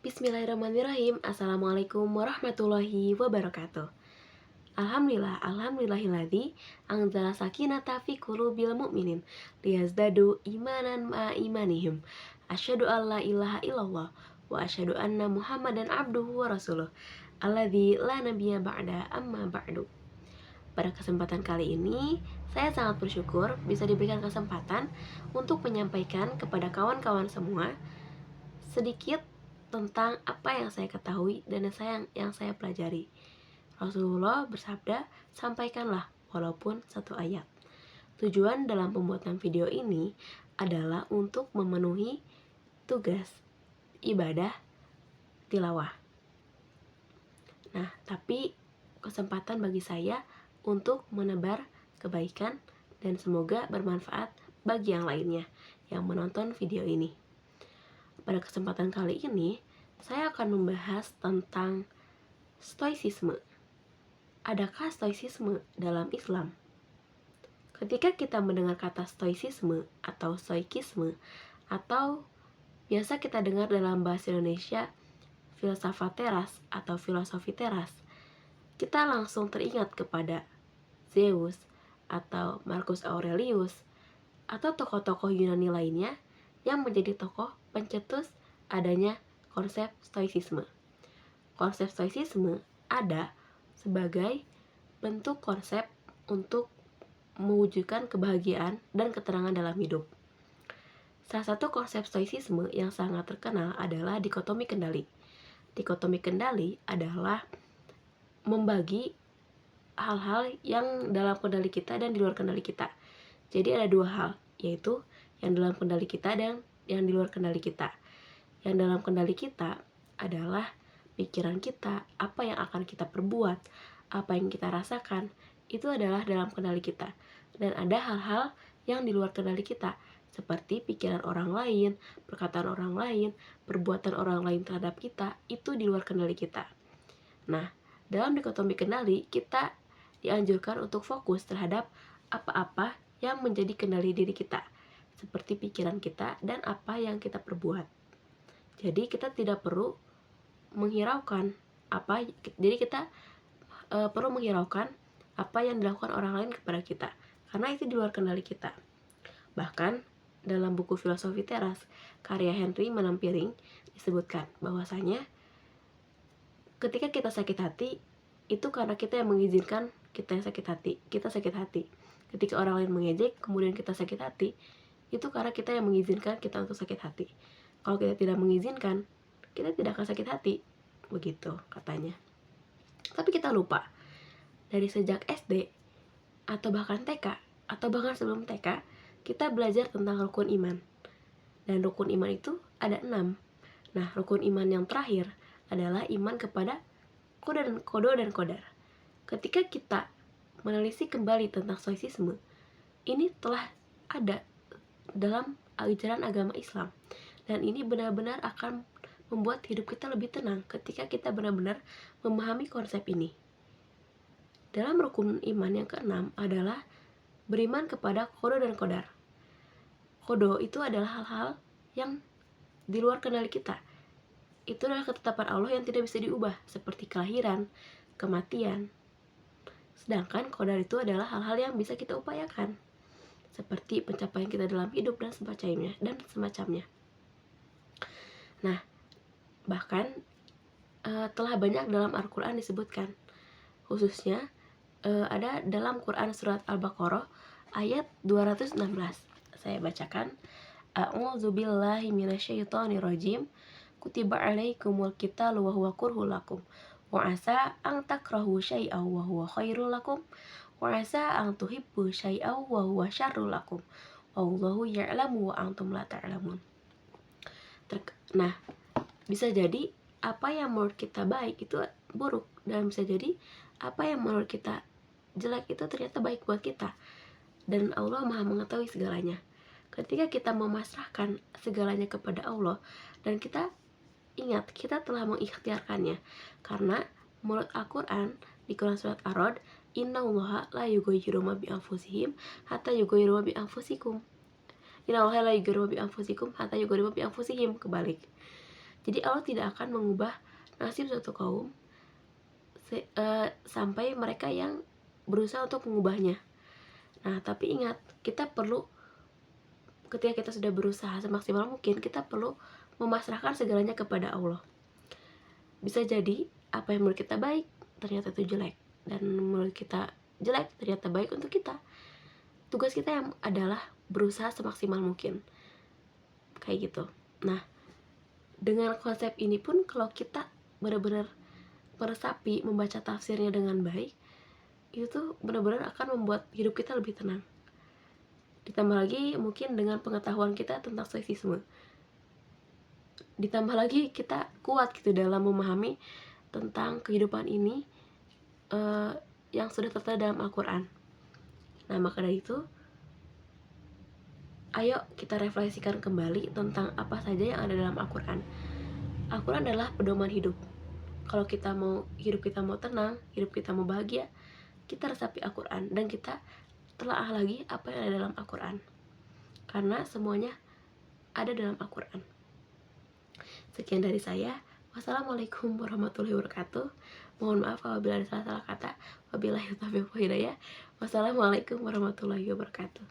Bismillahirrahmanirrahim. Assalamualaikum warahmatullahi wabarakatuh. Alhamdulillahilladzi anzala sakinata fi qulubil mu'minin liyazdadu imanan ma'a imanihim. Asyhadu an la ilaha illallah wa asyhadu anna Muhammadan abduhu wa rasuluh. Alladzi la nabiyya ba'da amma ba'du. Pada kesempatan kali ini, saya sangat bersyukur bisa diberikan kesempatan untuk menyampaikan kepada kawan-kawan semua sedikit tentang apa yang saya ketahui dan yang saya pelajari. Rasulullah bersabda, sampaikanlah walaupun satu ayat. Tujuan dalam pembuatan video ini adalah untuk memenuhi tugas ibadah tilawah. Nah, tapi kesempatan bagi saya untuk menebar kebaikan dan semoga bermanfaat bagi yang lainnya yang menonton video ini. Pada kesempatan kali ini, saya akan membahas tentang stoicisme. Adakah stoicisme dalam Islam? Ketika kita mendengar kata stoicisme atau stoikisme, atau biasa kita dengar dalam bahasa Indonesia filsafat teras atau filosofi teras, kita langsung teringat kepada Zeus atau Marcus Aurelius atau tokoh-tokoh Yunani lainnya yang menjadi tokoh pencetus adanya konsep stoicisme. Konsep stoicisme ada sebagai bentuk konsep untuk mewujudkan kebahagiaan dan ketenangan dalam hidup. Salah satu konsep stoicisme yang sangat terkenal adalah dikotomi kendali. Dikotomi kendali adalah membagi hal-hal yang dalam kendali kita dan di luar kendali kita. Jadi ada dua hal, yaitu yang dalam kendali kita dan yang di luar kendali kita. Yang dalam kendali kita adalah pikiran kita, apa yang akan kita perbuat, apa yang kita rasakan, itu adalah dalam kendali kita. Dan ada hal-hal yang di luar kendali kita, seperti pikiran orang lain, perkataan orang lain, perbuatan orang lain terhadap kita, itu di luar kendali kita. Nah, dalam dikotomi kendali, kita dianjurkan untuk fokus terhadap apa-apa yang menjadi kendali diri kita, seperti pikiran kita dan apa yang kita perbuat. Jadi kita tidak perlu menghiraukan perlu menghiraukan apa yang dilakukan orang lain kepada kita, karena itu di luar kendali kita. Bahkan dalam buku Filosofi Teras karya Henry Manampiring disebutkan bahwasanya ketika kita sakit hati, itu karena kita yang mengizinkan kita sakit hati. Ketika orang lain mengejek, kemudian kita sakit hati, itu karena kita yang mengizinkan kita untuk sakit hati. Kalau kita tidak mengizinkan, kita tidak akan sakit hati. Begitu katanya. Tapi kita lupa, dari sejak SD, atau bahkan TK, atau bahkan sebelum TK, kita belajar tentang rukun iman. Dan rukun iman itu ada 6. Nah, rukun iman yang terakhir adalah iman kepada kodo dan qadar. Ketika kita menelisik kembali tentang stoicisme, ini telah ada dalam ajaran agama Islam, dan ini benar-benar akan membuat hidup kita lebih tenang ketika kita benar-benar memahami konsep ini. Dalam rukun iman yang keenam adalah beriman kepada kodo dan qadar. Kodo itu adalah hal-hal yang di luar kendali kita. Itu adalah ketetapan Allah yang tidak bisa diubah, seperti kelahiran, kematian. Sedangkan qadar itu adalah hal-hal yang bisa kita upayakan, seperti pencapaian kita dalam hidup dan semacamnya. Nah, bahkan telah banyak dalam Al-Quran disebutkan, khususnya ada dalam Quran surat Al-Baqarah ayat 216. Saya bacakan. A'udzubillahi minasyaitonirrajim. Kutiba alaikumul qitalu wa huwa kurhul lakum wa asa an takrahu syai'aw wa huwa khairul lakum wa asa an tuhibbu syai'aw wa huwa syarrul lakum wallahu ya'lamu wa antum la ta'lamun. Nah, bisa jadi apa yang menurut kita baik itu buruk, dan bisa jadi apa yang menurut kita jelek itu ternyata baik buat kita. Dan Allah Maha mengetahui segalanya. Ketika kita memasrahkan segalanya kepada Allah, dan kita ingat kita telah mengikhtiarkannya, karena menurut Al-Quran di Quran surat Ar-Ra'd, innallaha la yughayyiru ma bi anfusihim hatta yughayyiru ma bi anfusikum. Innallaha la yughayyiru ma bi anfusikum hatta yughayyiru ma bi anfusihim, kebalik. Jadi Allah tidak akan mengubah nasib suatu kaum sampai mereka yang berusaha untuk mengubahnya. Nah, tapi ingat, kita perlu, ketika kita sudah berusaha semaksimal mungkin, kita perlu memasrahkan segalanya kepada Allah. Bisa jadi apa yang menurut kita baik ternyata itu jelek, dan menurut kita jelek ternyata baik untuk kita. Tugas kita yang adalah berusaha semaksimal mungkin, kayak gitu. Nah, dengan konsep ini pun kalau kita benar-benar meresapi, membaca tafsirnya dengan baik, itu tuh benar-benar akan membuat hidup kita lebih tenang. Ditambah lagi mungkin dengan pengetahuan kita tentang stoicisme, ditambah lagi kita kuat gitu dalam memahami tentang kehidupan ini yang sudah tertera dalam Al-Quran. Nah, maka dari itu, ayo kita refleksikan kembali tentang apa saja yang ada dalam Al-Quran. Al-Quran adalah pedoman hidup. Kalau kita mau hidup kita mau tenang, hidup kita mau bahagia, kita resapi Al-Quran dan kita telaah lagi apa yang ada dalam Al-Quran, karena semuanya ada dalam Al-Quran. Sekian dari saya. Wassalamualaikum warahmatullahi wabarakatuh. Mohon maaf apabila ada salah-salah kata. Wabillahi taufiq wal hidayah. Wassalamualaikum warahmatullahi wabarakatuh.